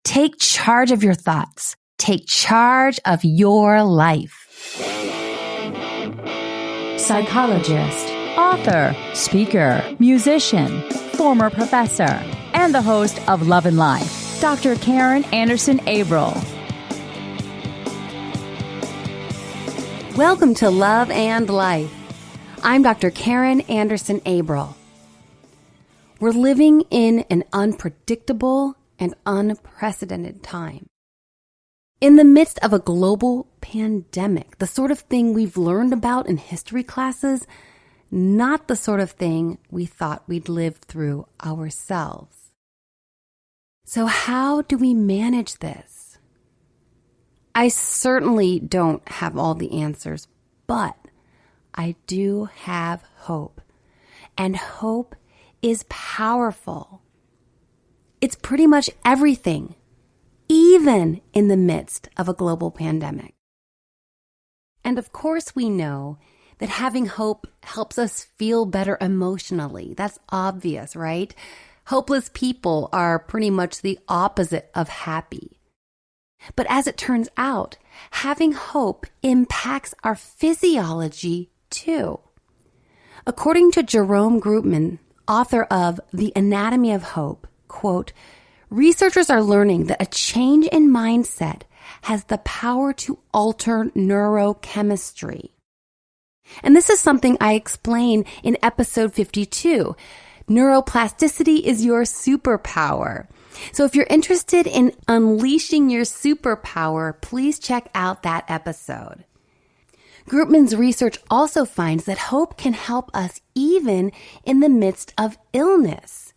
Take charge of your thoughts. Take charge of your life. Psychologist, author, speaker, musician, former professor, and the host of Love and Life, Dr. Karen Anderson Averill. Welcome to Love and Life. I'm Dr. Karen Anderson Averill. We're living in an unpredictable and unprecedented time. In the midst of a global pandemic, the sort of thing we've learned about in history classes, not the sort of thing we thought we'd live through ourselves. So how do we manage this? I certainly don't have all the answers, but I do have hope. And hope is powerful. It's pretty much everything, even in the midst of a global pandemic. And of course, we know that having hope helps us feel better emotionally. That's obvious, right? Hopeless people are pretty much the opposite of happy. But as it turns out, having hope impacts our physiology too. According to Jerome Groopman, author of The Anatomy of Hope, quote, researchers are learning that a change in mindset has the power to alter neurochemistry. And this is something I explain in episode 52. Neuroplasticity is your superpower. So if you're interested in unleashing your superpower, please check out that episode. Groopman's research also finds that hope can help us even in the midst of illness.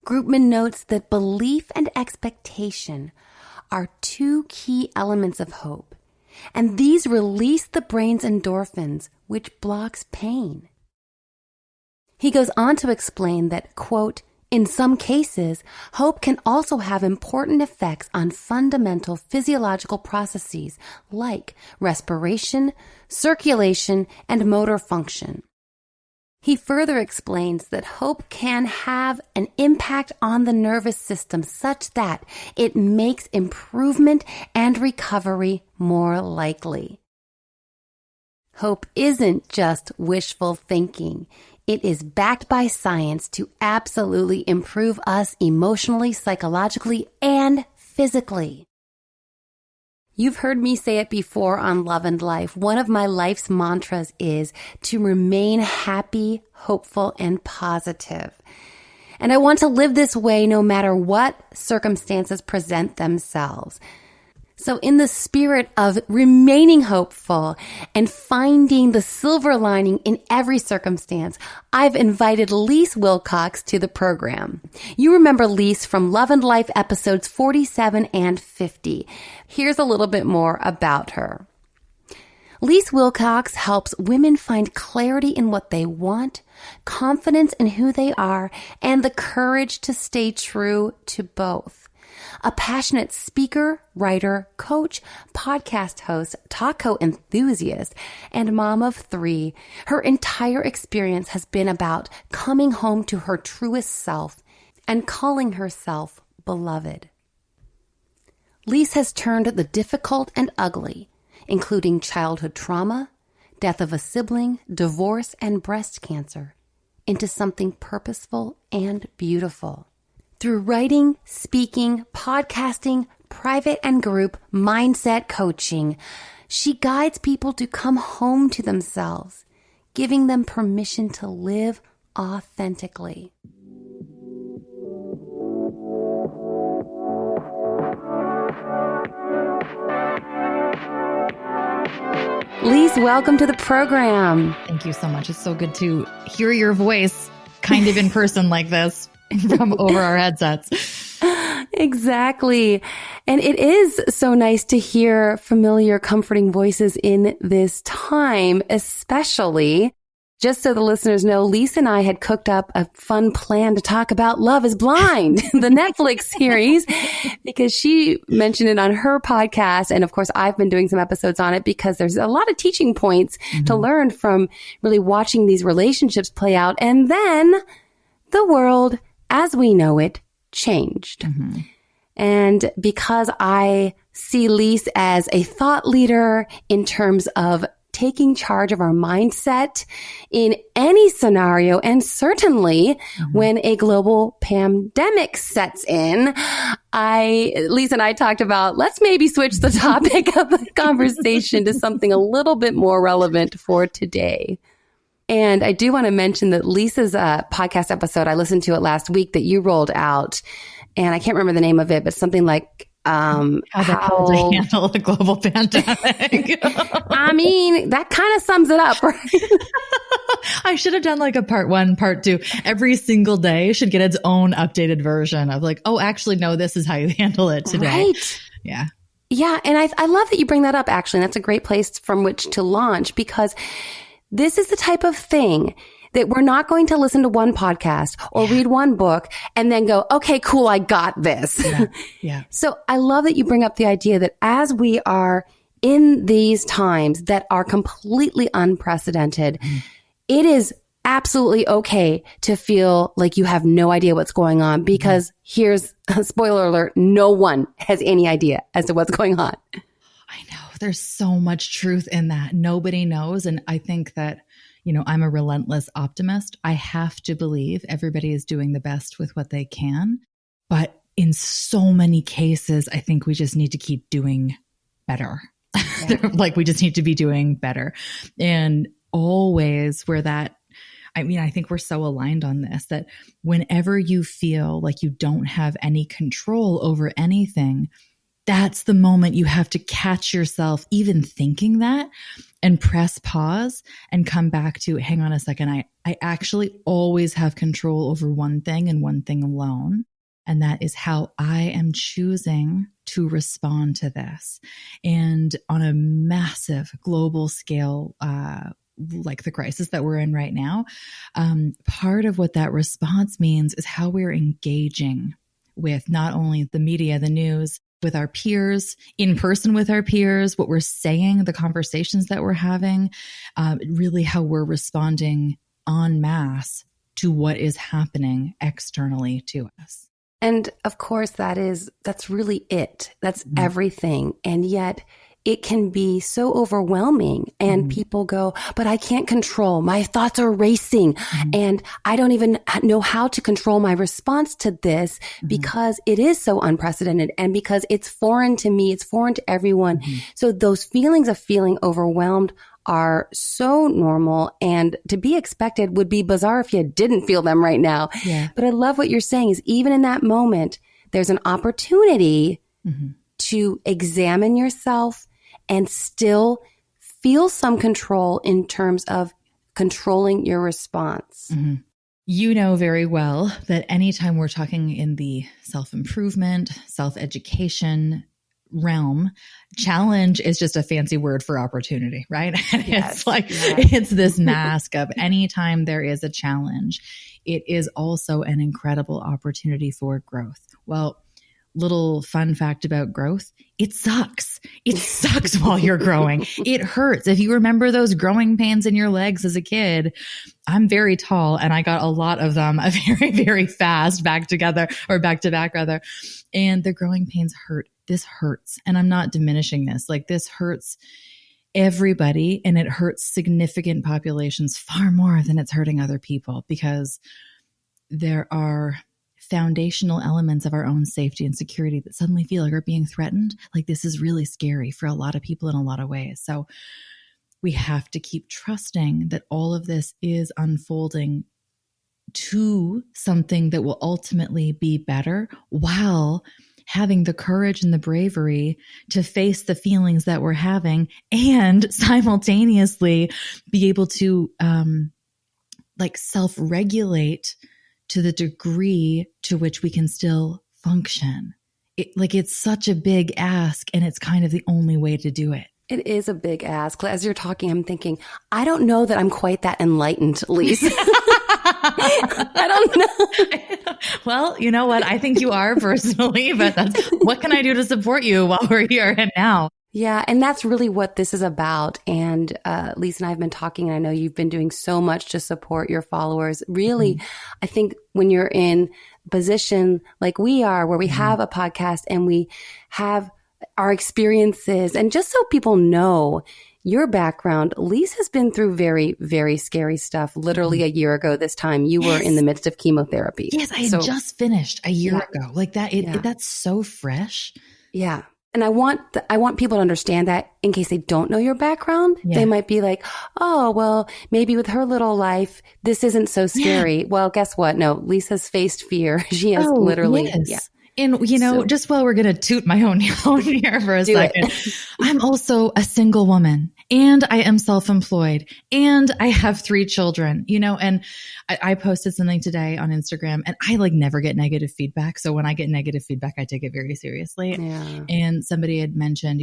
Groopman notes that belief and expectation are two key elements of hope, and these release the brain's endorphins, which blocks pain. He goes on to explain that, quote, in some cases, hope can also have important effects on fundamental physiological processes like respiration, circulation, and motor function. He further explains that hope can have an impact on the nervous system such that it makes improvement and recovery more likely. Hope isn't just wishful thinking. It is backed by science to absolutely improve us emotionally, psychologically, and physically. You've heard me say it before on Love and Life. One of my life's mantras is to remain happy, hopeful, and positive. And I want to live this way no matter what circumstances present themselves. So in the spirit of remaining hopeful and finding the silver lining in every circumstance, I've invited Leisse Wilcox to the program. You remember Leisse from Love and Life episodes 47 and 50. Here's a little bit more about her. Leisse Wilcox helps women find clarity in what they want, confidence in who they are, and the courage to stay true to both. A passionate speaker, writer, coach, podcast host, taco enthusiast, and mom of 3, her entire experience has been about coming home to her truest self and calling herself beloved. Leisse has turned the difficult and ugly, including childhood trauma, death of a sibling, divorce, and breast cancer, into something purposeful and beautiful. Through writing, speaking, podcasting, private and group mindset coaching, she guides people to come home to themselves, giving them permission to live authentically. Leisse, welcome to the program. Thank you so much. It's so good to hear your voice kind of in person like this. From over our headsets. Exactly. And it is so nice to hear familiar, comforting voices in this time, especially, just so the listeners know, Leisse and I had cooked up a fun plan to talk about Love is Blind, the Netflix series, because she mentioned it on her podcast. And of course, I've been doing some episodes on it because there's a lot of teaching points to learn from really watching these relationships play out. And then the world, as we know it, changed. And because I see Leisse as a thought leader in terms of taking charge of our mindset in any scenario, and certainly when a global pandemic sets in, Leisse and I talked about, let's maybe switch the topic of the conversation to something a little bit more relevant for today. And I do want to mention that Leisse's podcast episode, I listened to it last week that you rolled out, and I can't remember the name of it, but something like how to handle the global pandemic. I mean, that kind of sums it up, right? I should have done like a part 1, part 2. Every single day should get its own updated version of like, oh, actually, no, this is how you handle it today. Right. Yeah. Yeah. And I love that you bring that up, actually. And that's a great place from which to launch, because this is the type of thing that we're not going to listen to one podcast or read one book and then go, okay, cool, I got this. Yeah. So I love that you bring up the idea that as we are in these times that are completely unprecedented, it is absolutely okay to feel like you have no idea what's going on, because here's a spoiler alert, no one has any idea as to what's going on. I know. There's so much truth in that. Nobody knows. And I think that, I'm a relentless optimist. I have to believe everybody is doing the best with what they can. But in so many cases, I think we just need to keep doing better. Yeah. Like we just need to be doing better. And always where that, I think we're so aligned on this, that whenever you feel like you don't have any control over anything, that's the moment you have to catch yourself even thinking that and press pause and come back to, hang on a second, I actually always have control over one thing and one thing alone. And that is how I am choosing to respond to this. And on a massive global scale, like the crisis that we're in right now, part of what that response means is how we're engaging with not only the media, the news, with our peers, in person with our peers, what we're saying, the conversations that we're having, really how we're responding en masse to what is happening externally to us. And of course, that's really it. That's everything. And yet it can be so overwhelming, and people go, but I can't control. My thoughts are racing and I don't even know how to control my response to this because it is so unprecedented and because it's foreign to me. It's foreign to everyone. So those feelings of feeling overwhelmed are so normal and to be expected. Would be bizarre if you didn't feel them right now. Yeah. But I love what you're saying is even in that moment, there's an opportunity to examine yourself and still feel some control in terms of controlling your response. You know very well that anytime we're talking in the self-improvement, self-education realm, challenge is just a fancy word for opportunity, right? Yes, it's this mask of anytime there is a challenge, it is also an incredible opportunity for growth. Well, little fun fact about growth, it sucks. It sucks while you're growing. It hurts. If you remember those growing pains in your legs as a kid, I'm very tall and I got a lot of them very, very fast back to back rather. And the growing pains hurt. This hurts. And I'm not diminishing this. Like this hurts everybody and it hurts significant populations far more than it's hurting other people because there are foundational elements of our own safety and security that suddenly feel like are being threatened. Like this is really scary for a lot of people in a lot of ways. So we have to keep trusting that all of this is unfolding to something that will ultimately be better while having the courage and the bravery to face the feelings that we're having and simultaneously be able to self-regulate to the degree to which we can still function. It's such a big ask and it's kind of the only way to do it. It is a big ask. As you're talking, I'm thinking, I don't know that I'm quite that enlightened, Leisse. I don't know. Well, you know what? I think you are personally, but what can I do to support you while we're here and now? Yeah. And that's really what this is about. And Leisse and I have been talking, and I know you've been doing so much to support your followers. Really, I think when you're in a position like we are, where we have a podcast and we have our experiences, and just so people know your background, Leisse has been through very, very scary stuff. Literally a year ago this time, you were in the midst of chemotherapy. Yes, I had just finished a year ago. Like that, that's so fresh. Yeah. And I want people to understand that in case they don't know your background, they might be like, oh, well, maybe with her little life, this isn't so scary. Well, guess what? No, Lisa's faced fear. She has literally. And, just while we're going to toot my own horn here for a second, I'm also a single woman, and I am self-employed, and I have 3 children, and I posted something today on Instagram, and I never get negative feedback. So when I get negative feedback, I take it very seriously. Yeah. And somebody had mentioned,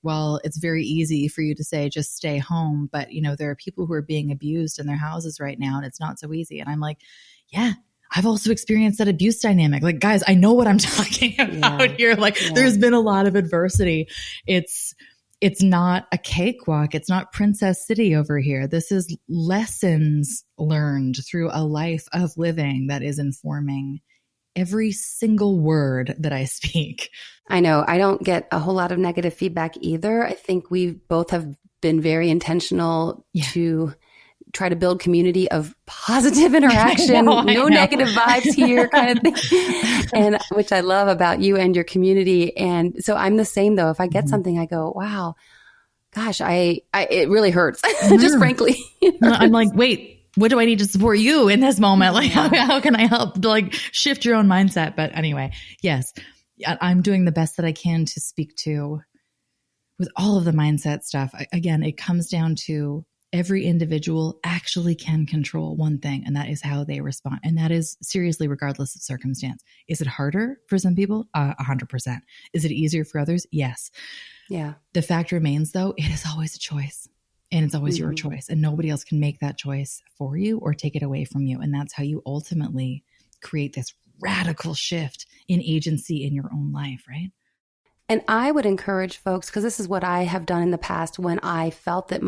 well, it's very easy for you to say, just stay home. But, there are people who are being abused in their houses right now, and it's not so easy. And I'm like, yeah. I've also experienced that abuse dynamic. Guys, I know what I'm talking about here. There's been a lot of adversity. It's not a cakewalk. It's not Princess City over here. This is lessons learned through a life of living that is informing every single word that I speak. I know. I don't get a whole lot of negative feedback either. I think we both have been very intentional to try to build community of positive interaction, no negative vibes here kind of thing. And which I love about you and your community. And so I'm the same though. If I get something, I go, wow, gosh, it really hurts. Just frankly. I'm like, wait, what do I need to support you in this moment? How can I help shift your own mindset? But anyway, yes, I'm doing the best that I can to speak to with all of the mindset stuff. Again, it comes down to every individual actually can control one thing, and that is how they respond. And that is seriously regardless of circumstance. Is it harder for some people? 100%. Is it easier for others? Yes. Yeah. The fact remains, though, it is always a choice, and it's always your choice, and nobody else can make that choice for you or take it away from you. And that's how you ultimately create this radical shift in agency in your own life, right? And I would encourage folks, because this is what I have done in the past when I felt that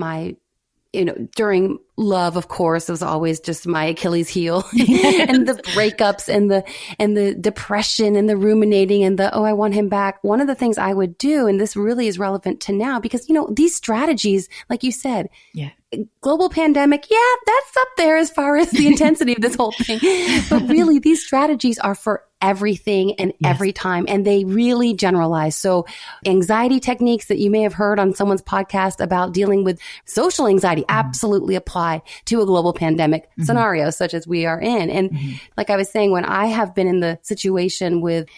during love, of course, it was always just my Achilles heel and the breakups and the depression and the ruminating and I want him back. One of the things I would do, and this really is relevant to now because, these strategies, like you said, global pandemic, that's up there as far as the intensity of this whole thing. But really, these strategies are for everything and every time, and they really generalize. So anxiety techniques that you may have heard on someone's podcast about dealing with social anxiety absolutely apply to a global pandemic scenario such as we are in. And like I was saying, when I have been in the situation with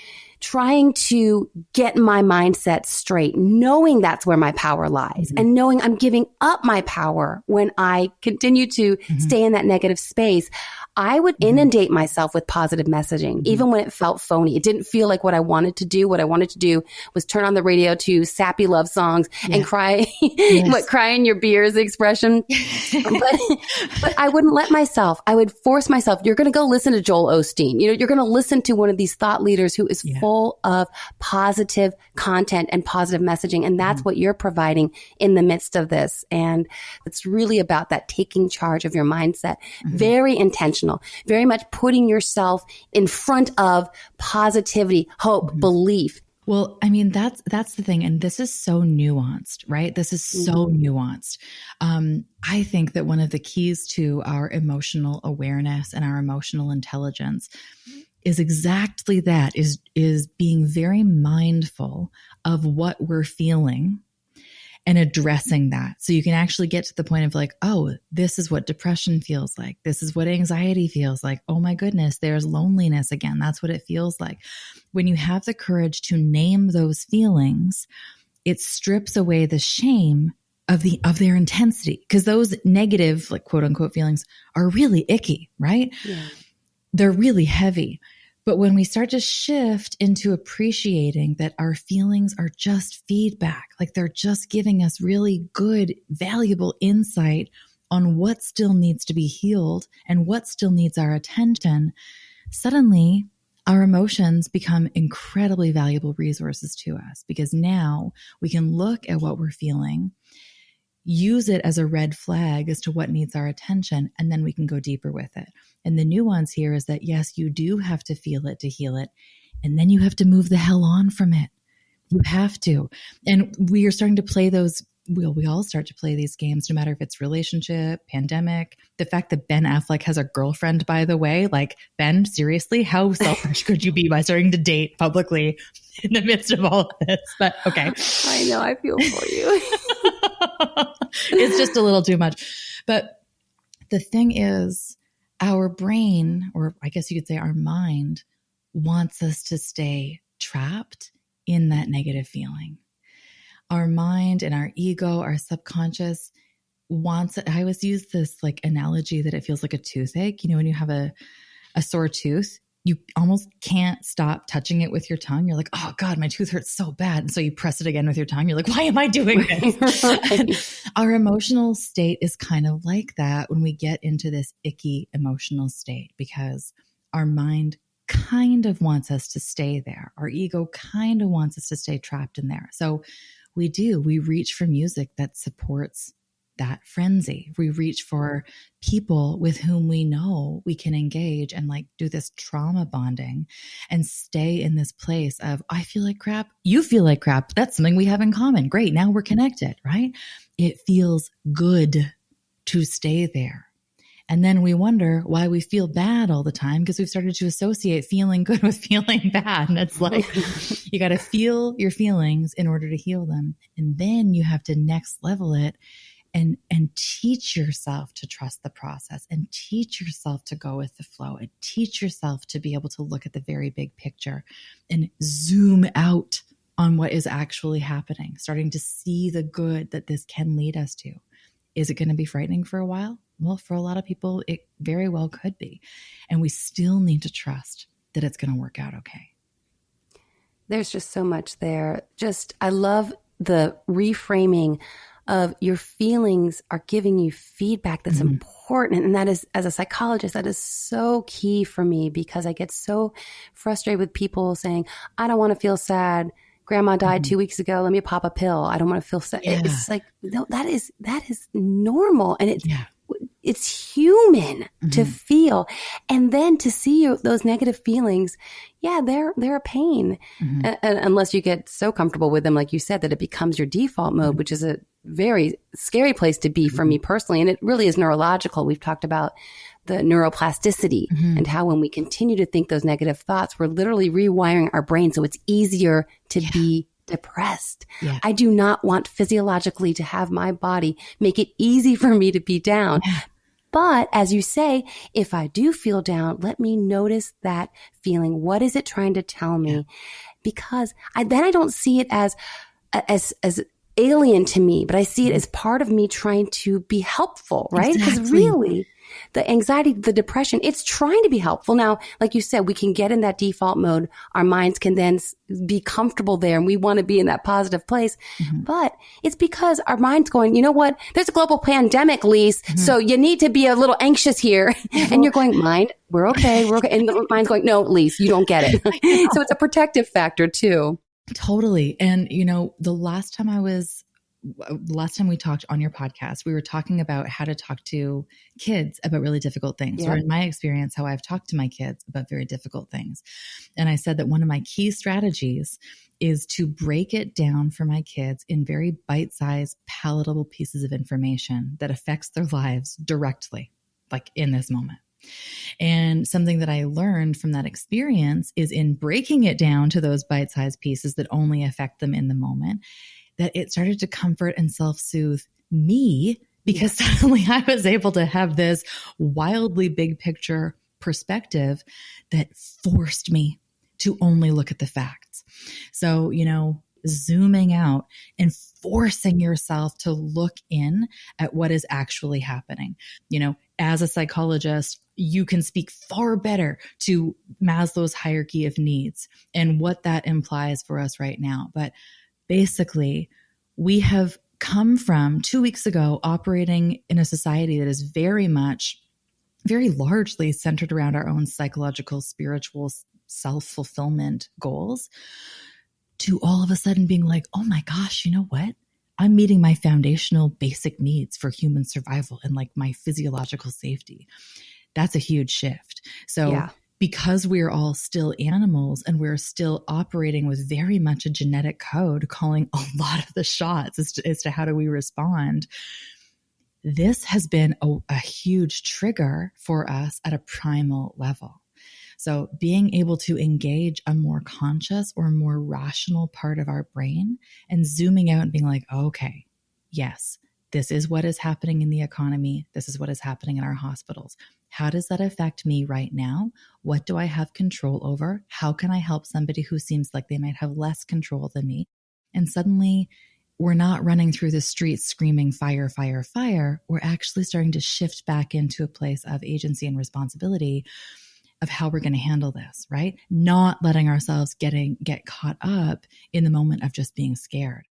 trying to get my mindset straight, knowing that's where my power lies and knowing I'm giving up my power when I continue to stay in that negative space, I would inundate myself with positive messaging, even when it felt phony. It didn't feel like what I wanted to do. What I wanted to do was turn on the radio to sappy love songs and cry, cry in your beer is the expression. but I wouldn't let myself. I would force myself. You're going to go listen to Joel Osteen. You're going to listen to one of these thought leaders who is full of positive content and positive messaging. And that's what you're providing in the midst of this. And it's really about that taking charge of your mindset. Very intentional. Very much putting yourself in front of positivity, hope, belief. Well, I mean, that's the thing. And this is so nuanced, right? This is so nuanced. I think that one of the keys to our emotional awareness and our emotional intelligence is exactly that, is being very mindful of what we're feeling and addressing that. So you can actually get to the point of oh, this is what depression feels like. This is what anxiety feels like. Oh my goodness, there's loneliness again. That's what it feels like. When you have the courage to name those feelings, it strips away the shame of their intensity, because those negative, quote unquote, feelings are really icky, right? Yeah. They're really heavy. But when we start to shift into appreciating that our feelings are just feedback, they're just giving us really good, valuable insight on what still needs to be healed and what still needs our attention, suddenly our emotions become incredibly valuable resources to us because now we can look at what we're feeling, use it as a red flag as to what needs our attention, and then we can go deeper with it. And the nuance here is that, yes, you do have to feel it to heal it, and then you have to move the hell on from it. You have to. And we are starting to play those, we all start to play these games, no matter if it's relationship, pandemic, the fact that Ben Affleck has a girlfriend, by the way, like, Ben, seriously, how selfish could you be by starting to date publicly in the midst of all of this? But okay. I know, I feel for you. It's just a little too much. But the thing is, our brain, or I guess you could say our mind, wants us to stay trapped in that negative feeling. Our mind and our ego, our subconscious wants it. I always use this like analogy that it feels like a toothache. You know, when you have a sore tooth, you almost can't stop touching it with your tongue. You're like, oh God, my tooth hurts so bad. And so you press it again with your tongue. You're like, why am I doing this? Right. Our emotional state is kind of like that when we get into this icky emotional state, because our mind kind of wants us to stay there. Our ego kind of wants us to stay trapped in there. So we reach for music that supports that frenzy. We reach for people with whom we know we can engage and like do this trauma bonding and stay in this place of, I feel like crap, you feel like crap. That's something we have in common. Great. Now we're connected, right? It feels good to stay there. And then we wonder why we feel bad all the time, because we've started to associate feeling good with feeling bad. And it's like, you got to feel your feelings in order to heal them. And then you have to next level it and teach yourself to trust the process, and teach yourself to go with the flow, and teach yourself to be able to look at the very big picture and zoom out on what is actually happening, starting to see the good that this can lead us to. Is it going to be frightening for a while? Well, for a lot of people, it very well could be. And we still need to trust that it's going to work out okay. There's just so much there. I love the reframing of your feelings are giving you feedback that's important. And that is, as a psychologist, that is so key for me, because I get so frustrated with people saying, I don't want to feel sad. Grandma died 2 weeks ago. Let me pop a pill. I don't want to feel sad. Yeah. It's like, no, that is normal. And it's human to feel. And then to see those negative feelings, yeah, they're a pain. Unless you get so comfortable with them, like you said, that it becomes your default mode, which is a very scary place to be for me personally. And it really is neurological. We've talked about the neuroplasticity and how when we continue to think those negative thoughts, we're literally rewiring our brain so it's easier to be depressed. Yeah. I do not want physiologically to have my body make it easy for me to be down. Yeah. But as you say, if I do feel down, let me notice that feeling. What is it trying to tell me? Yeah. Because then I don't see it as alien to me, but I see it as part of me trying to be helpful, right? Because really, the anxiety, the depression, it's trying to be helpful. Now, like you said, we can get in that default mode. Our minds can then be comfortable there, and we want to be in that positive place. But it's because our mind's going, you know what? There's a global pandemic, Leisse, so you need to be a little anxious here. And you're going, mind, we're okay. And the mind's going, no, Leisse, you don't get it. So it's a protective factor too. Totally. And, the last time we talked on your podcast, we were talking about how to talk to kids about really difficult things, or in my experience, how I've talked to my kids about very difficult things. And I said that one of my key strategies is to break it down for my kids in very bite-sized, palatable pieces of information that affects their lives directly, like in this moment. And something that I learned from that experience is, in breaking it down to those bite-sized pieces that only affect them in the moment, that it started to comfort and self-soothe me, because suddenly I was able to have this wildly big picture perspective that forced me to only look at the facts. So, zooming out and forcing yourself to look in at what is actually happening. As a psychologist, you can speak far better to Maslow's hierarchy of needs and what that implies for us right now. But basically, we have come from 2 weeks ago operating in a society that is very largely centered around our own psychological, spiritual self-fulfillment goals, to all of a sudden being like, oh my gosh, you know what? I'm meeting my foundational basic needs for human survival and like my physiological safety. That's a huge shift. So because we're all still animals and we're still operating with very much a genetic code calling a lot of the shots as to how do we respond, this has been a huge trigger for us at a primal level. So being able to engage a more conscious or more rational part of our brain and zooming out and being like, okay, yes, this is what is happening in the economy. This is what is happening in our hospitals. How does that affect me right now? What do I have control over? How can I help somebody who seems like they might have less control than me? And suddenly we're not running through the streets screaming fire, fire, fire. We're actually starting to shift back into a place of agency and responsibility of how we're going to handle this, right? Not letting ourselves get caught up in the moment of just being scared.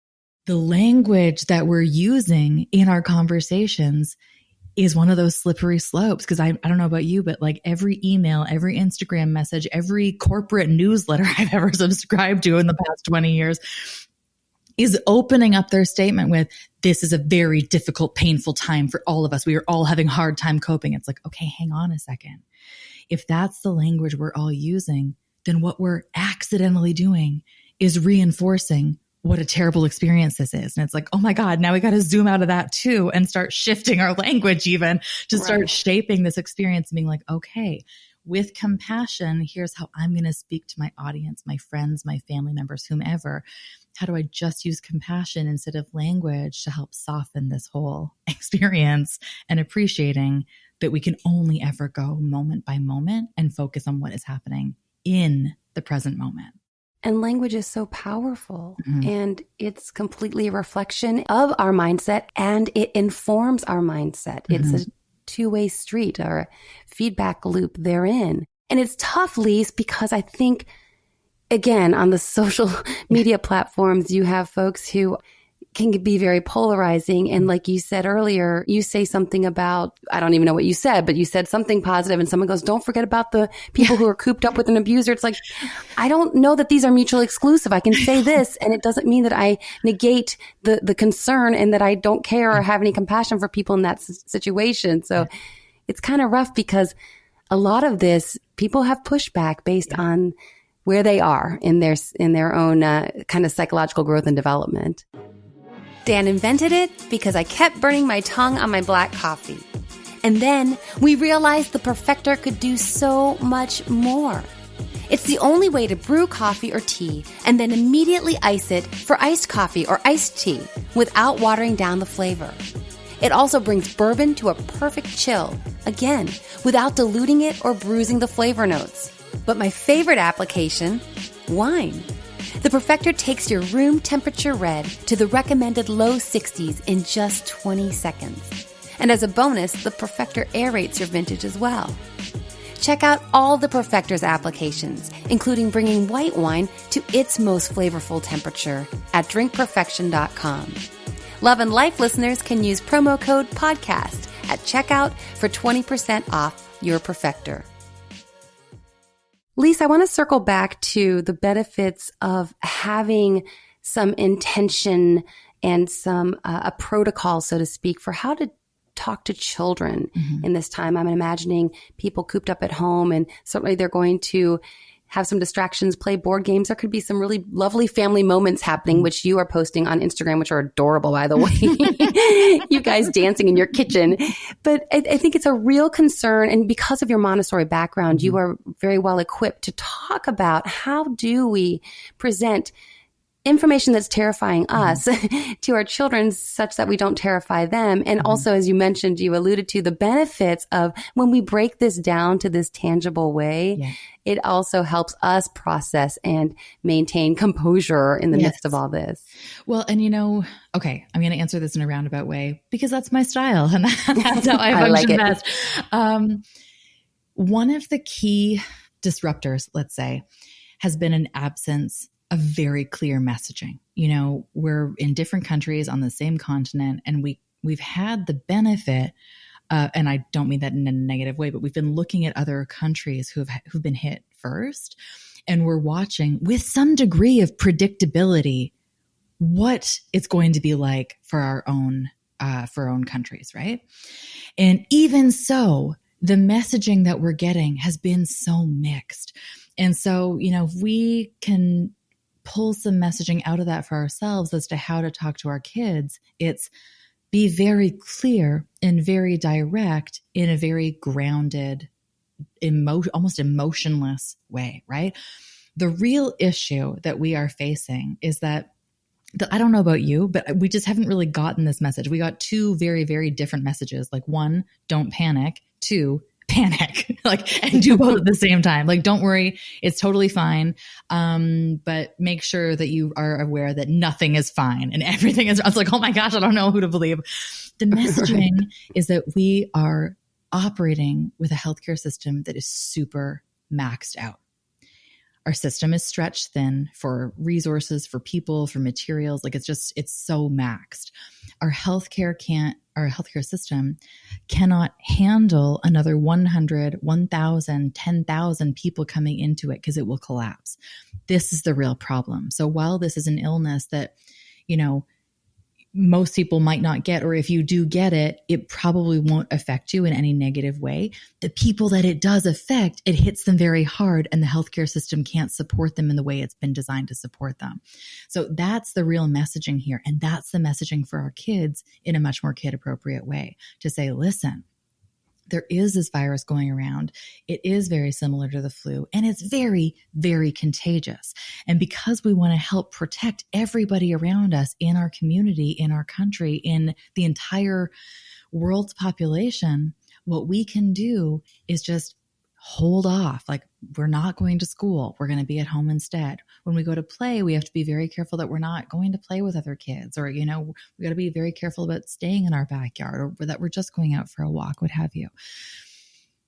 The language that we're using in our conversations is one of those slippery slopes. Because I don't know about you, but like every email, every Instagram message, every corporate newsletter I've ever subscribed to in the past 20 years is opening up their statement with, this is a very difficult, painful time for all of us. We are all having a hard time coping. It's like, okay, hang on a second. If that's the language we're all using, then what we're accidentally doing is reinforcing what a terrible experience this is. And it's like, oh my God, now we got to zoom out of that too and start shifting our language even to start shaping this experience and being like, okay, with compassion, here's how I'm going to speak to my audience, my friends, my family members, whomever. How do I just use compassion instead of language to help soften this whole experience, and appreciating that we can only ever go moment by moment and focus on what is happening in the present moment. And language is so powerful, and it's completely a reflection of our mindset, and it informs our mindset. It's a two-way street or a feedback loop therein. And it's tough, Leisse, because I think, again, on the social media platforms, you have folks who can be very polarizing. And like you said earlier, you say something about, I don't even know what you said, but you said something positive and someone goes, don't forget about the people who are cooped up with an abuser. It's like, I don't know that these are mutually exclusive. I can say this and it doesn't mean that I negate the concern and that I don't care or have any compassion for people in that situation. So it's kind of rough because a lot of this, people have pushback based on where they are in their own kind of psychological growth and development. Dan invented it because I kept burning my tongue on my black coffee. And then we realized the Perfector could do so much more. It's the only way to brew coffee or tea and then immediately ice it for iced coffee or iced tea without watering down the flavor. It also brings bourbon to a perfect chill, again, without diluting it or bruising the flavor notes. But my favorite application, wine. The Perfector takes your room temperature red to the recommended low 60s in just 20 seconds. And as a bonus, the Perfector aerates your vintage as well. Check out all the Perfector's applications, including bringing white wine to its most flavorful temperature at drinkperfection.com. Love and Life listeners can use promo code PODCAST at checkout for 20% off your Perfector. Leisse, I want to circle back to the benefits of having some intention and some a protocol, so to speak, for how to talk to children in this time. I'm imagining people cooped up at home, and certainly they're going to have some distractions, play board games. There could be some really lovely family moments happening, which you are posting on Instagram, which are adorable, by the way. You guys dancing in your kitchen. But I think it's a real concern. And because of your Montessori background, you are very well equipped to talk about how do we present information that's terrifying us to our children such that we don't terrify them. And also, as you mentioned, you alluded to the benefits of when we break this down to this tangible way, it also helps us process and maintain composure in the midst of all this. Well, and okay, I'm going to answer this in a roundabout way because that's my style and that's how I function best. One of the key disruptors, let's say, has been an absence of very clear messaging. We're in different countries on the same continent, and we've had the benefit, and I don't mean that in a negative way, but we've been looking at other countries who've been hit first And we're watching with some degree of predictability what it's going to be like for our own countries, right? And even so, the messaging that we're getting has been so mixed. And so, if we can pull some messaging out of that for ourselves as to how to talk to our kids, it's be very clear and very direct in a very grounded, almost emotionless way, right? The real issue that we are facing is that I don't know about you, but we just haven't really gotten this message. We got two very, very different messages. Like, one, don't panic. Two, panic, and do both at the same time. Don't worry, it's totally fine. But make sure that you are aware that nothing is fine and everything is. I was like, oh my gosh, I don't know who to believe. The messaging is that we are operating with a healthcare system that is super maxed out. Our system is stretched thin for resources, for people, for materials. It's so maxed. Our healthcare system cannot handle another 100, 1,000, 10,000 people coming into it because it will collapse. This is the real problem. So while this is an illness that, most people might not get, or if you do get it, it probably won't affect you in any negative way. The people that it does affect, it hits them very hard, and the healthcare system can't support them in the way it's been designed to support them. So that's the real messaging here. And that's the messaging for our kids in a much more kid-appropriate way, to say, listen, there is this virus going around. It is very similar to the flu, and it's very, very contagious. And because we want to help protect everybody around us in our community, in our country, in the entire world's population, what we can do is just hold off. We're not going to school. We're going to be at home instead. When we go to play, we have to be very careful that we're not going to play with other kids, or, we got to be very careful about staying in our backyard, or that we're just going out for a walk, what have you.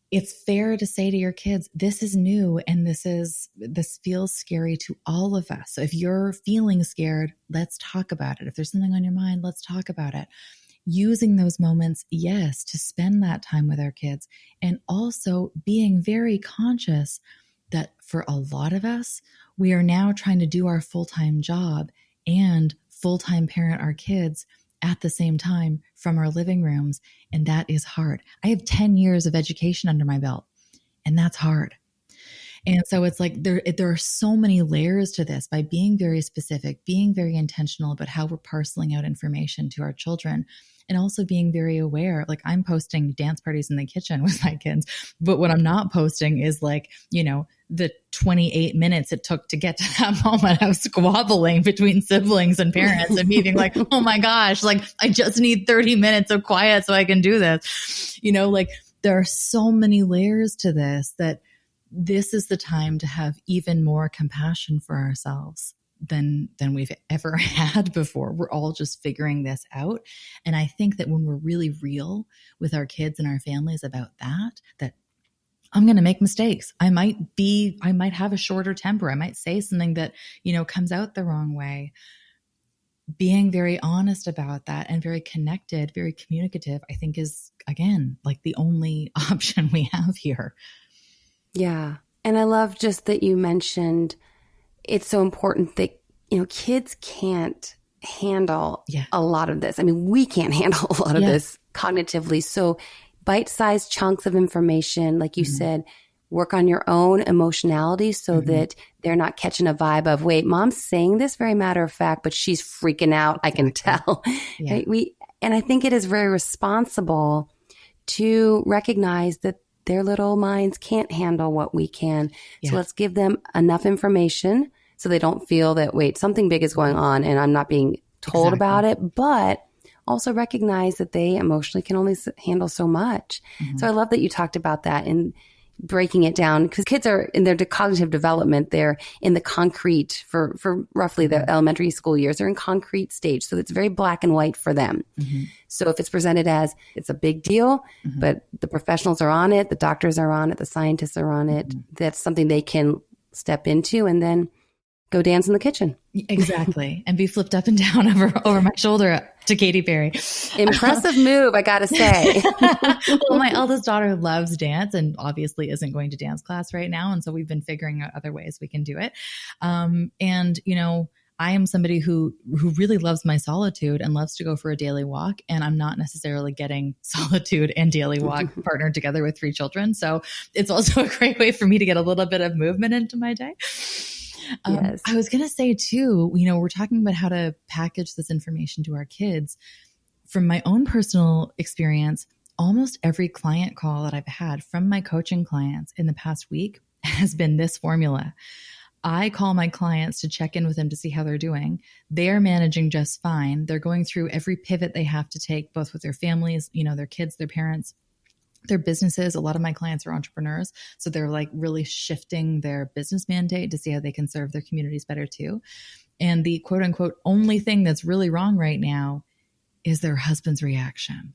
It's fair to say to your kids, this is new, and this feels scary to all of us. So if you're feeling scared, let's talk about it. If there's something on your mind, let's talk about it. Using those moments, yes, to spend that time with our kids, and also being very conscious that for a lot of us, we are now trying to do our full-time job and full-time parent our kids at the same time from our living rooms. And that is hard. I have 10 years of education under my belt, and that's hard. And so it's there are so many layers to this. By being very specific, being very intentional about how we're parceling out information to our children, and also being very aware. I'm posting dance parties in the kitchen with my kids, but what I'm not posting is the 28 minutes it took to get to that moment of squabbling between siblings and parents, and me being like, oh my gosh, I just need 30 minutes of quiet so I can do this. There are so many layers to this, that this is the time to have even more compassion for ourselves than we've ever had before. We're all just figuring this out. And I think that when we're really real with our kids and our families about that I'm going to make mistakes. I might have a shorter temper. I might say something that, comes out the wrong way. Being very honest about that and very connected, very communicative, I think is, again, the only option we have here. Yeah. And I love just that you mentioned it's so important that, kids can't handle a lot of this. I mean, we can't handle a lot of this cognitively. So bite-sized chunks of information, like you said, work on your own emotionality so that they're not catching a vibe of, wait, mom's saying this very matter of fact, but she's freaking out. I can tell. Yeah. Right? And I think it is very responsible to recognize that their little minds can't handle what we can. Yeah. So let's give them enough information so they don't feel that, wait, something big is going on and I'm not being told about it, but also recognize that they emotionally can only handle so much. So I love that you talked about that and breaking it down, because kids are in their cognitive development. They're in the concrete for roughly the elementary school years. They're in concrete stage. So it's very black and white for them. So if it's presented as it's a big deal, but the professionals are on it, the doctors are on it, the scientists are on it, that's something they can step into and then go dance in the kitchen. Exactly. And be flipped up and down over my shoulder to Katy Perry. Impressive move, I got to say. Well, my eldest daughter loves dance and obviously isn't going to dance class right now. And so we've been figuring out other ways we can do it. And, you know, I am somebody who really loves my solitude and loves to go for a daily walk. And I'm not necessarily getting solitude and daily walk partnered together with 3 children. So it's also a great way for me to get a little bit of movement into my day. Yes. I was going to say too, you know, we're talking about how to package this information to our kids. From my own personal experience, almost every client call that I've had from my coaching clients in the past week has been this formula. I call my clients to check in with them to see how they're doing. They're managing just fine. They're going through every pivot they have to take, both with their families, you know, their kids, their parents, their businesses. A lot of my clients are entrepreneurs. So they're like really shifting their business mandate to see how they can serve their communities better too. And the quote unquote only thing that's really wrong right now is their husband's reaction.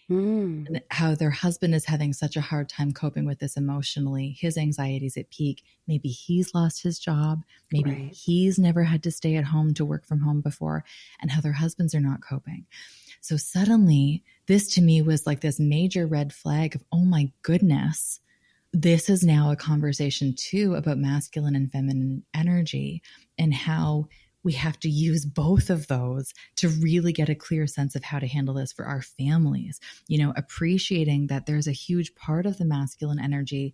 And how their husband is having such a hard time coping with this emotionally. His anxiety's at peak. Maybe he's lost his job. Maybe he's never had to stay at home to work from home before, and how their husbands are not coping. So suddenly this to me was like this major red flag of, oh my goodness, this is now a conversation too about masculine and feminine energy and how we have to use both of those to really get a clear sense of how to handle this for our families. You know, appreciating that there's a huge part of the masculine energy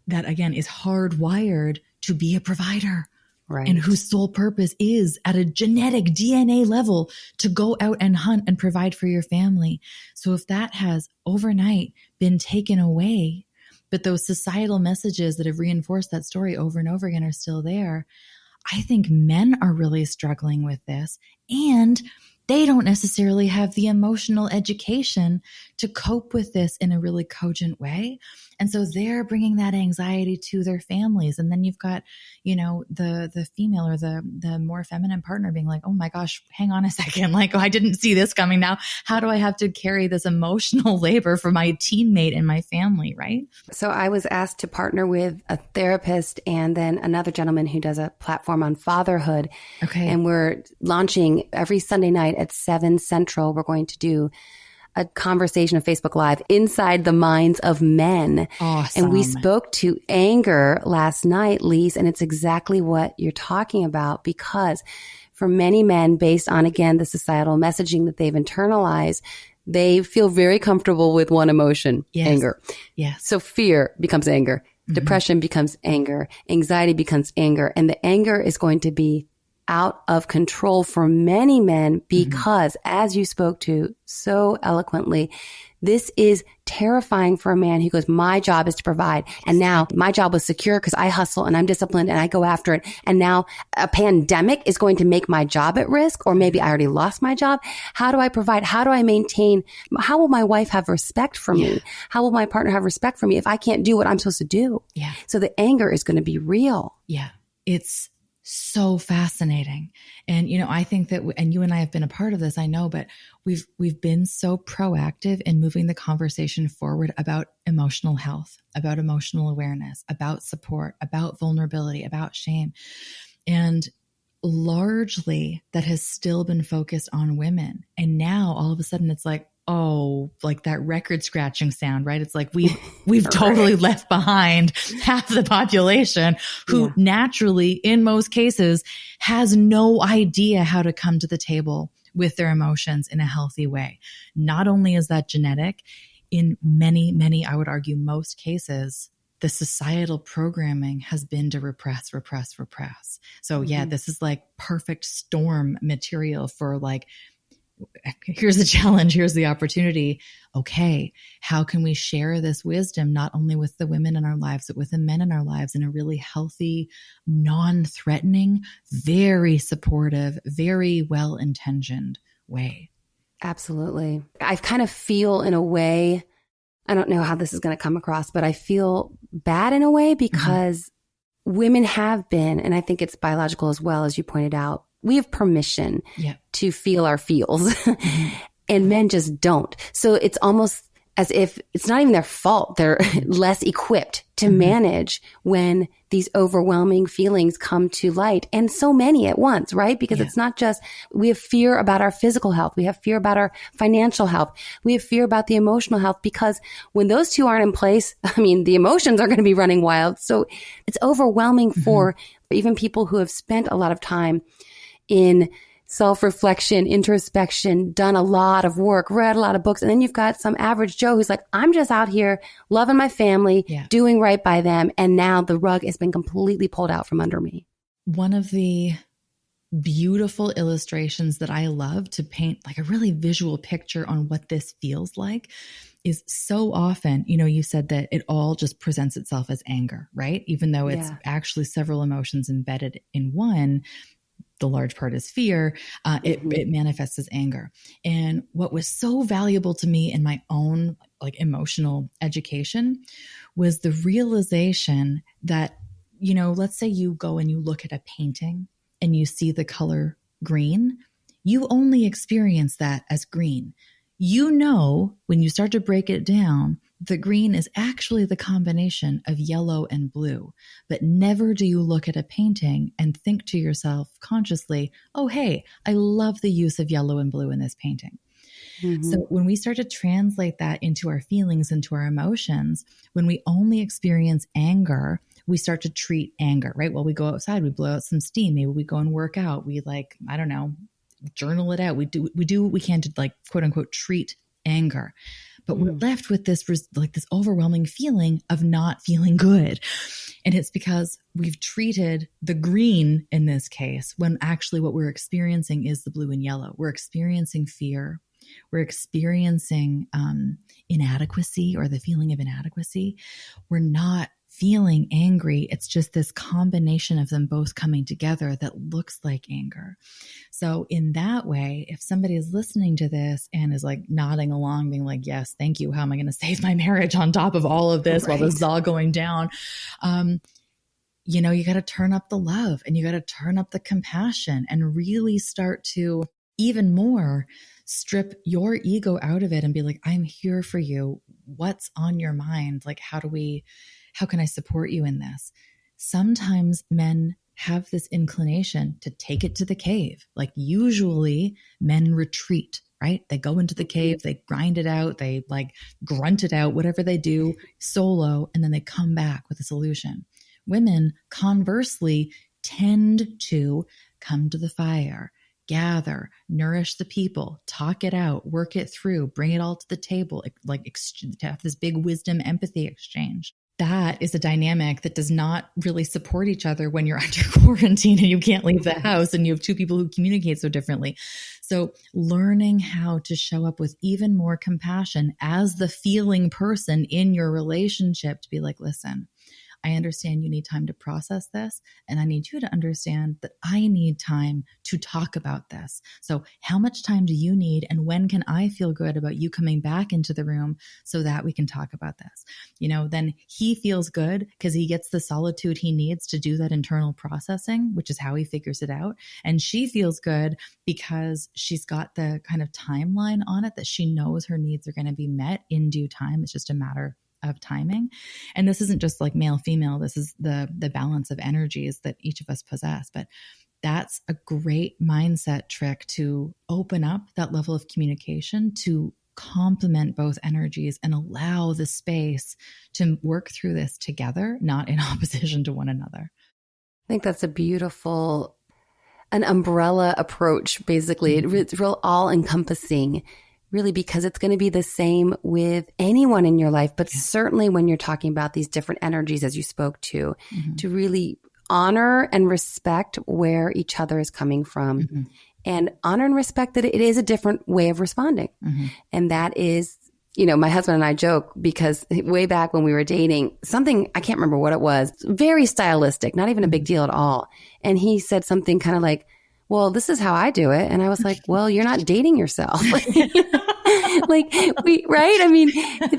that, again, is hardwired to be a provider. Right. And whose sole purpose is at a genetic DNA level to go out and hunt and provide for your family. So if that has overnight been taken away, but those societal messages that have reinforced that story over and over again are still there, I think men are really struggling with this, and they don't necessarily have the emotional education to cope with this in a really cogent way. And so they're bringing that anxiety to their families. And then you've got, you know, the female or the more feminine partner being like, oh my gosh, hang on a second. Like, oh, I didn't see this coming. Now, how do I have to carry this emotional labor for my teammate and my family, right? So I was asked to partner with a therapist and then another gentleman who does a platform on fatherhood. Okay. And we're launching every Sunday night at 7 Central. We're going to do a conversation of Facebook Live inside the minds of men. Awesome. And we spoke to anger last night, Leisse, and it's exactly what you're talking about, because for many men, based on, again, the societal messaging that they've internalized, they feel very comfortable with one emotion, anger. Yes. So fear becomes anger. Mm-hmm. Depression becomes anger. Anxiety becomes anger. And the anger is going to be out of control for many men because, as you spoke to so eloquently, this is terrifying for a man who goes, my job is to provide. And now my job was secure because I hustle and I'm disciplined and I go after it. And now a pandemic is going to make my job at risk, or maybe I already lost my job. How do I provide? How do I maintain? How will my wife have respect for me? How will my partner have respect for me if I can't do what I'm supposed to do? Yeah. So the anger is going to be real. Yeah. It's so fascinating. And, you know, I think that, and you and I have been a part of this, I know, but we've been so proactive in moving the conversation forward about emotional health, about emotional awareness, about support, about vulnerability, about shame. And largely that has still been focused on women. And now all of a sudden it's like, oh, like that record scratching sound, right? It's like we've totally left behind half the population who naturally, in most cases, has no idea how to come to the table with their emotions in a healthy way. Not only is that genetic, in many, I would argue most cases, the societal programming has been to repress. So this is like perfect storm material for like, here's the challenge, here's the opportunity. Okay, how can we share this wisdom not only with the women in our lives, but with the men in our lives in a really healthy, non-threatening, very supportive, very well-intentioned way? Absolutely. I kind of feel in a way, I don't know how this is going to come across, but I feel bad in a way because women have been, and I think it's biological as well, as you pointed out, we have permission to feel our feels and men just don't. So it's almost as if it's not even their fault. They're less equipped to manage when these overwhelming feelings come to light, and so many at once, right? Because it's not just, we have fear about our physical health. We have fear about our financial health. We have fear about the emotional health, because when those two aren't in place, I mean, the emotions are going to be running wild. So it's overwhelming for even people who have spent a lot of time in self-reflection, introspection, done a lot of work, read a lot of books. And then you've got some average Joe who's like, I'm just out here loving my family, doing right by them. And now the rug has been completely pulled out from under me. One of the beautiful illustrations that I love to paint, like a really visual picture on what this feels like, is so often, you know, you said that it all just presents itself as anger, right? Even though it's actually several emotions embedded in one, the large part is fear. It manifests as anger. And what was so valuable to me in my own like emotional education was the realization that, you know, let's say you go and you look at a painting and you see the color green, you only experience that as green. You know, when you start to break it down, the green is actually the combination of yellow and blue, but never do you look at a painting and think to yourself consciously, oh, hey, I love the use of yellow and blue in this painting. So when we start to translate that into our feelings, into our emotions, when we only experience anger, we start to treat anger, right? Well, we go outside, we blow out some steam, maybe we go and work out, we like, I don't know, journal it out. We do what we can to like, quote unquote, treat anger. But we're left with this like this overwhelming feeling of not feeling good. And it's because we've treated the green in this case, when actually what we're experiencing is the blue and yellow. We're experiencing fear. We're experiencing inadequacy, or the feeling of inadequacy. We're not feeling angry. It's just this combination of them both coming together that looks like anger. So in that way, if somebody is listening to this and is like nodding along, being like, yes, thank you. How am I going to save my marriage on top of all of this while this is all going down? You know, you got to turn up the love, and you got to turn up the compassion, and really start to even more strip your ego out of it and be like, I'm here for you. What's on your mind? Like, how can I support you in this? Sometimes men have this inclination to take it to the cave. Like usually men retreat, right? They go into the cave, they grind it out, they like grunt it out, whatever they do solo, and then they come back with a solution. Women conversely tend to come to the fire, gather, nourish the people, talk it out, work it through, bring it all to the table, like to have this big wisdom, empathy exchange. That is a dynamic that does not really support each other when you're under quarantine and you can't leave the house and you have two people who communicate so differently. So learning how to show up with even more compassion as the feeling person in your relationship, to be like, listen, I understand you need time to process this, and I need you to understand that I need time to talk about this. So how much time do you need, and when can I feel good about you coming back into the room so that we can talk about this? You know, then he feels good because he gets the solitude he needs to do that internal processing, which is how he figures it out. And she feels good because she's got the kind of timeline on it that she knows her needs are going to be met in due time. It's just a matter of timing. And this isn't just like male, female. This is the balance of energies that each of us possess. But that's a great mindset trick to open up that level of communication, to complement both energies and allow the space to work through this together, not in opposition to one another. I think that's a beautiful, an umbrella approach, basically. It's real all-encompassing, really, because it's going to be the same with anyone in your life, but certainly when you're talking about these different energies, as you spoke to really honor and respect where each other is coming from, and honor and respect that it is a different way of responding. And that is, you know, my husband and I joke because way back when we were dating, something, I can't remember what it was, very stylistic, not even a big deal at all. And he said something kind of like, well, this is how I do it. And I was like, well, you're not dating yourself. Like right? I mean,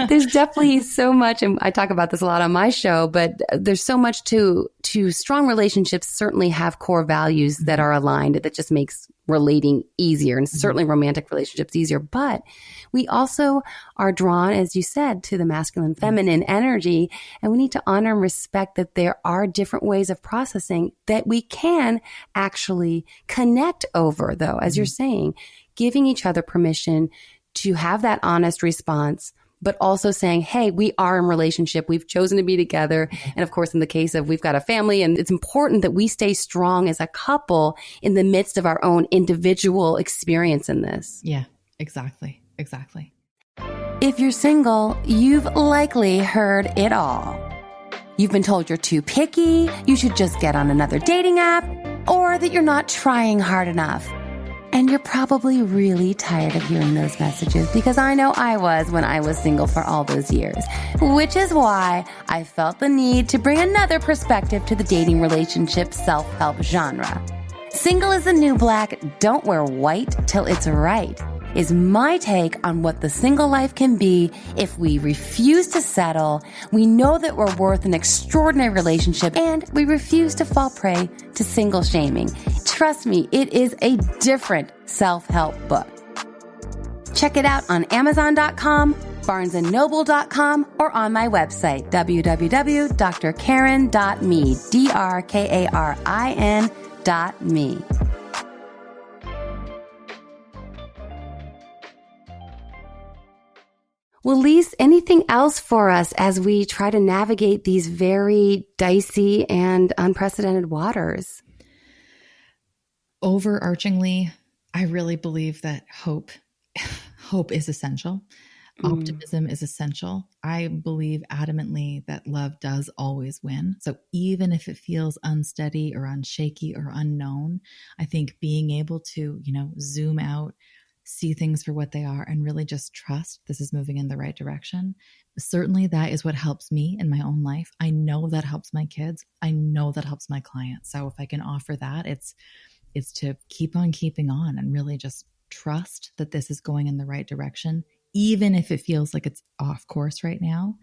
there's definitely so much, and I talk about this a lot on my show, but there's so much to strong relationships certainly have core values that are aligned that just makes relating easier, and certainly romantic relationships easier. But we also are drawn, as you said, to the masculine, feminine energy. And we need to honor and respect that there are different ways of processing that we can actually connect over, though, as you're saying, giving each other permission to have that honest response, but also saying, hey, we are in relationship. We've chosen to be together. And of course, in the case of we've got a family, and it's important that we stay strong as a couple in the midst of our own individual experience in this. Yeah, exactly. Exactly. If you're single, you've likely heard it all. You've been told you're too picky, you should just get on another dating app, or that you're not trying hard enough. And you're probably really tired of hearing those messages, because I know I was when I was single for all those years, which is why I felt the need to bring another perspective to the dating relationship self-help genre. Single is the new black, don't wear white till it's right, is my take on what the single life can be if we refuse to settle, we know that we're worth an extraordinary relationship, and we refuse to fall prey to single shaming. Trust me, it is a different self-help book. Check it out on Amazon.com, BarnesandNoble.com, or on my website, www.drkaren.me, DRKARIN.me. Well, Leisse, anything else for us as we try to navigate these very dicey and unprecedented waters? Overarchingly, I really believe that hope is essential. Optimism is essential. I believe adamantly that love does always win. So even if it feels unsteady or unshaky or unknown, I think being able to, zoom out, see things for what they are, and really just trust this is moving in the right direction. Certainly that is what helps me in my own life. I know that helps my kids. I know that helps my clients. So if I can offer that, it's to keep on keeping on and really just trust that this is going in the right direction. Even if it feels like it's off course right now,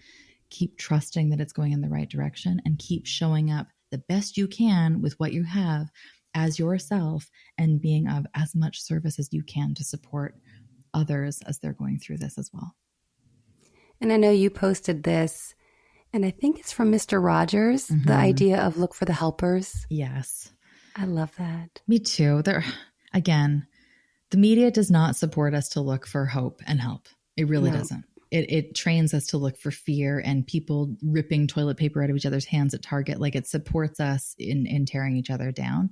keep trusting that it's going in the right direction and keep showing up the best you can with what you have as yourself and being of as much service as you can to support others as they're going through this as well. And I know you posted this, and I think it's from Mr. Rogers, the idea of look for the helpers. Yes. I love that. Me too. Again, the media does not support us to look for hope and help. It really doesn't. It trains us to look for fear and people ripping toilet paper out of each other's hands at Target. Like, it supports us in tearing each other down.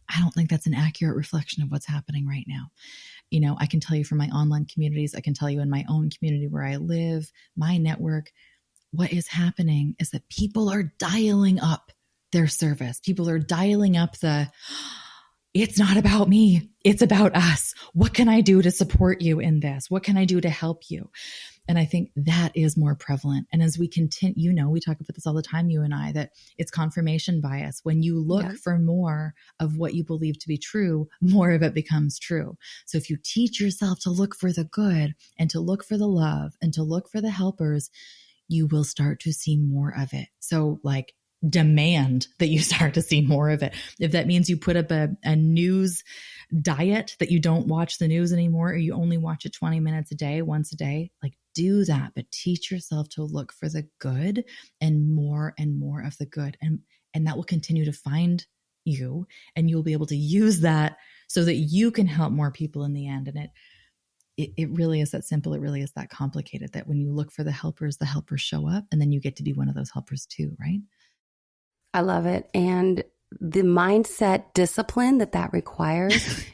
I don't think that's an accurate reflection of what's happening right now. I can tell you from my online communities, I can tell you in my own community where I live, my network, what is happening is that people are dialing up their service. People are dialing up it's not about me. It's about us. What can I do to support you in this? What can I do to help you? And I think that is more prevalent. And as we continue, we talk about this all the time, you and I, that it's confirmation bias. When you look for more of what you believe to be true, more of it becomes true. So if you teach yourself to look for the good and to look for the love and to look for the helpers, you will start to see more of it. So demand that you start to see more of it. If that means you put up a news diet that you don't watch the news anymore, or you only watch it 20 minutes a day, once a day, do that, but teach yourself to look for the good and more of the good. And that will continue to find you, and you'll be able to use that so that you can help more people in the end. And it really is that simple. It really is that complicated, that when you look for the helpers show up, and then you get to be one of those helpers too, right? I love it. And the mindset discipline that requires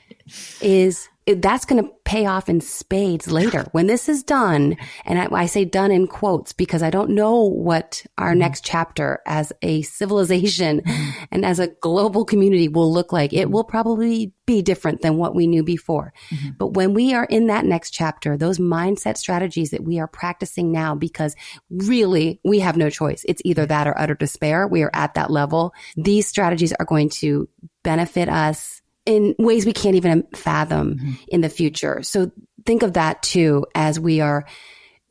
that's going to pay off in spades later. When this is done, and I say done in quotes because I don't know what our next chapter as a civilization and as a global community will look like. It will probably be different than what we knew before. But when we are in that next chapter, those mindset strategies that we are practicing now, because really we have no choice. It's either that or utter despair. We are at that level. These strategies are going to benefit us in ways we can't even fathom in the future. So think of that too, as we are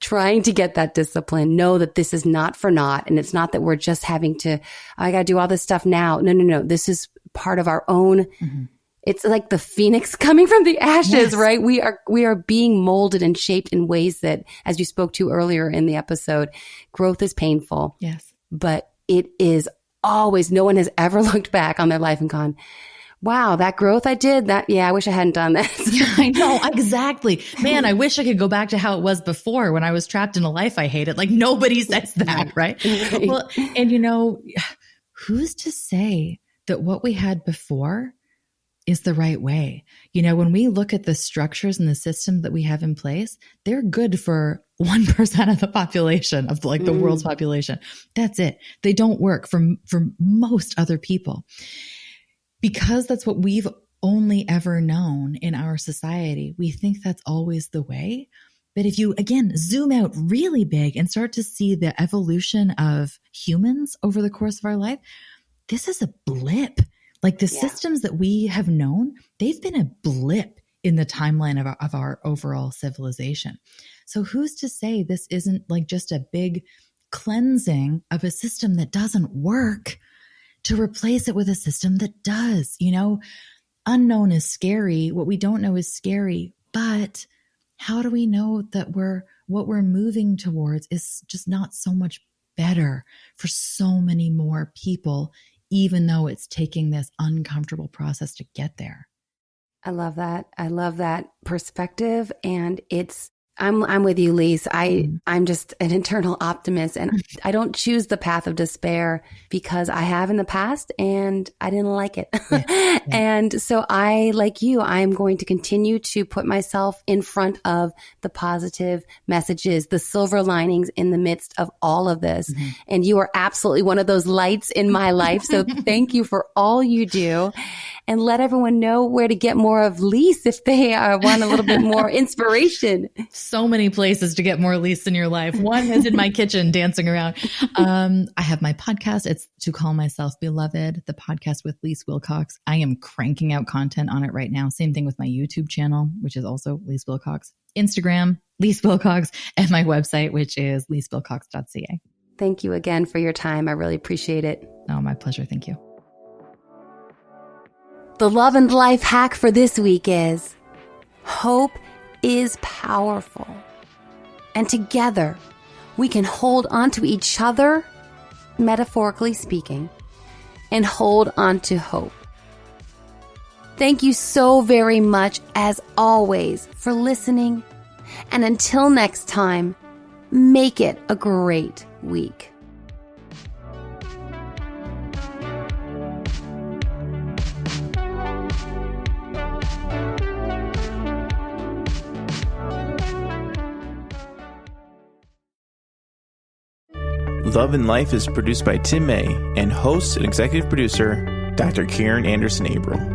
trying to get that discipline. Know that this is not for naught. And it's not that we're just having to, I got to do all this stuff now. No. This is part of our own it's like the phoenix coming from the ashes, Yes. right? We are being molded and shaped in ways that, as you spoke to earlier in the episode, growth is painful. Yes. But it is always, no one has ever looked back on their life and gone, wow, that growth I did, I wish I hadn't done that. Yeah, I know. Exactly. Man, I wish I could go back to how it was before when I was trapped in a life I hated. Like nobody says that, right? Well, and who's to say that what we had before is the right way? When we look at the structures and the systems that we have in place, they're good for 1% of the population of the world's population. That's it. They don't work for most other people because that's what we've only ever known in our society. We think that's always the way. But if you, again, zoom out really big and start to see the evolution of humans over the course of our life, this is a blip. Like the systems that we have known, they've been a blip in the timeline of our overall civilization. So who's to say this isn't like just a big cleansing of a system that doesn't work to replace it with a system that does? Unknown is scary. What we don't know is scary. But how do we know that what we're moving towards is just not so much better for so many more people, even though it's taking this uncomfortable process to get there? I love that. I love that perspective. And I'm with you, Leisse. I'm just an internal optimist, and I don't choose the path of despair because I have in the past and I didn't like it. Yeah. And so like you, I'm going to continue to put myself in front of the positive messages, the silver linings in the midst of all of this. Mm-hmm. And you are absolutely one of those lights in my life. So thank you for all you do. And let everyone know where to get more of Leisse if they want a little bit more inspiration. So many places to get more Leisse in your life. One is in my kitchen dancing around. I have my podcast. It's To Call Myself Beloved, the podcast with Leisse Wilcox. I am cranking out content on it right now. Same thing with my YouTube channel, which is also Leisse Wilcox. Instagram, Leisse Wilcox, and my website, which is leissewilcox.ca. Thank you again for your time. I really appreciate it. Oh, my pleasure. Thank you. The love and life hack for this week is hope is powerful. And together we can hold on to each other, metaphorically speaking, and hold on to hope. Thank you so very much, as always, for listening. And until next time, make it a great week. Love and Life is produced by Tim May and host and executive producer, Dr. Karen Anderson Abril.